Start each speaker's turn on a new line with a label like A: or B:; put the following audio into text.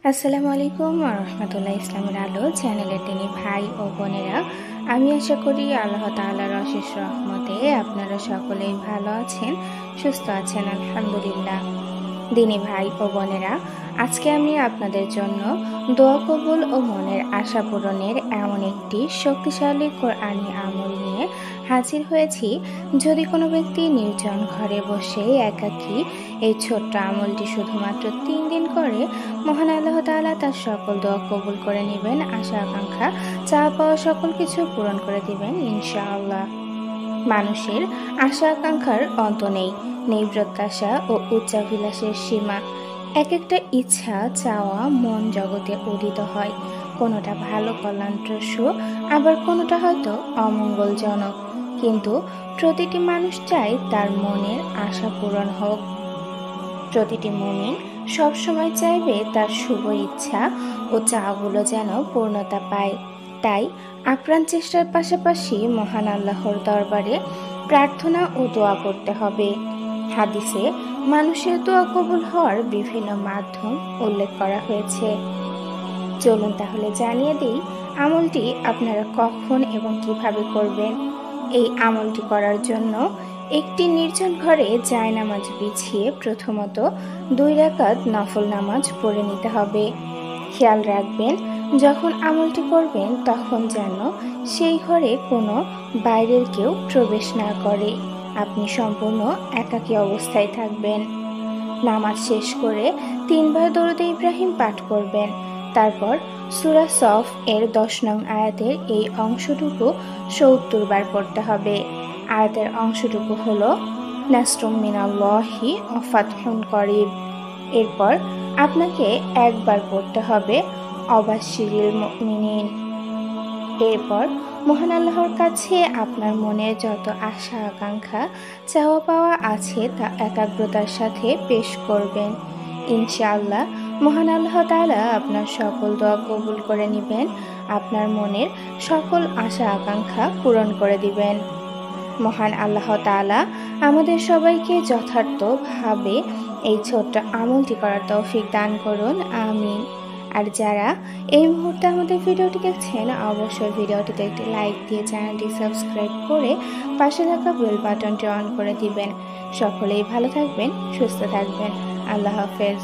A: আসসালামু আলাইকুম রহমতুল্লাহ। ইসলামের আলো চ্যানেলের দিনী ভাই ও বোনেরা, আমি আশা করি আল্লাহ তাআলার অশেষ রহমতে আপনারা সকলেই ভালো আছেন, সুস্থ আছেন, আলহামদুলিল্লাহ। দিনী ভাই ও বোনেরা, আজকে আমি আপনাদের জন্য দোয়া কবুল ও মনের আশা পূরণের এমন একটি শক্তিশালী কোরআনী আমল নিয়ে হাজির হয়েছি। যদি কোনো ব্যক্তি নির্জন ঘরে বসে একাকী এই ছোট্ট আমলটি শুধুমাত্র 3 দিন করে, মহান আল্লাহ তাআলা তার সকল দোয়া কবুল করে নেবেন, আশা আকাঙ্ক্ষা চাওয়া পাওয়া সকল কিছু পূরণ করে দিবেন ইনশাআল্লাহ। মানুষের আশা আকাঙ্ক্ষার অন্ত নেই, নেই প্রত্যাশা ও উচ্চাভিলাষের সীমা। এক একটা ইচ্ছা চাওয়া মন জগতে উদিত হয়, কোনোটা ভালো কল্যাণপ্রসূ, আবার কোনোটা হয়তো অমঙ্গলজনক। কিন্তু প্রতিটি মানুষ চায় তার মনের আশা পূরণ হোক। প্রতিটি মুমিন সবসময় চাইবে তার শুভ ইচ্ছা ও চাওয়াগুলো যেন পূর্ণতা পায়। তাই আপ্রাণ চেষ্টার পাশাপাশি মহান আল্লাহর দরবারে প্রার্থনা ও দোয়া করতে হবে। হাদিসে মানুষের দোয়া কবুল হওয়ার বিভিন্ন মাধ্যম উল্লেখ করা হয়েছে। চলুন তাহলে জানিয়ে দিই আমলটি আপনারা কখন এবং কিভাবে করবেন। এই আমলটি করার জন্য একটি নির্জন ঘরে জায়নামাজ বিছিয়ে প্রথমত 2 রাকাত নফল নামাজ পড়ে নিতে হবে। খেয়াল রাখবেন, যখন আমলটি করবেন তখন যেন সেই ঘরে কোনো বাইরের কেউ প্রবেশ না করে। আপনি সম্পূর্ণ একাকী অবস্থায় থাকবেন। নামাজ শেষ করে 3 বার দরুদে ইব্রাহিম পাঠ করবেন। তারপর সূরা সফ এর 10 নং আয়াতের এই অংশটুকু 70 বার পড়তে হবে। আয়াতের অংশটুকু হলো নাসরুম মিনাল্লাহি ওয়া ফাতহুন করিব। এরপর আপনাকে একবার পড়তে হবে অবাশশিরিল মুমিনিন। এরপর মহান আল্লাহর কাছে আপনার মনে যত আশা আকাঙ্ক্ষা চাওয়া পাওয়া আছে তা একাগ্রতার সাথে পেশ করবেন। ইনশাআল্লাহ মহান আল্লাহ তাআলা আপনার সকল দোয়া কবুল করে নেবেন, আপনার মনের সকল আশা আকাঙ্ক্ষা পূরণ করে দিবেন। মহান আল্লাহ তাআলা আমাদের সবাইকে যথার্থভাবে এই ছোট্ট আমলটি করার তৌফিক দান করুন, আমিন। আর যারা এই মুহূর্তে আমাদের ভিডিওটি দেখছেন, অবশ্যই ভিডিওটিতে একটি লাইক দিয়ে চ্যানেলটি সাবস্ক্রাইব করে পাশে থাকা বেল বাটনটি অন করে দিবেন। সকলেই ভালো থাকবেন, সুস্থ থাকবেন। আল্লাহ হাফেজ।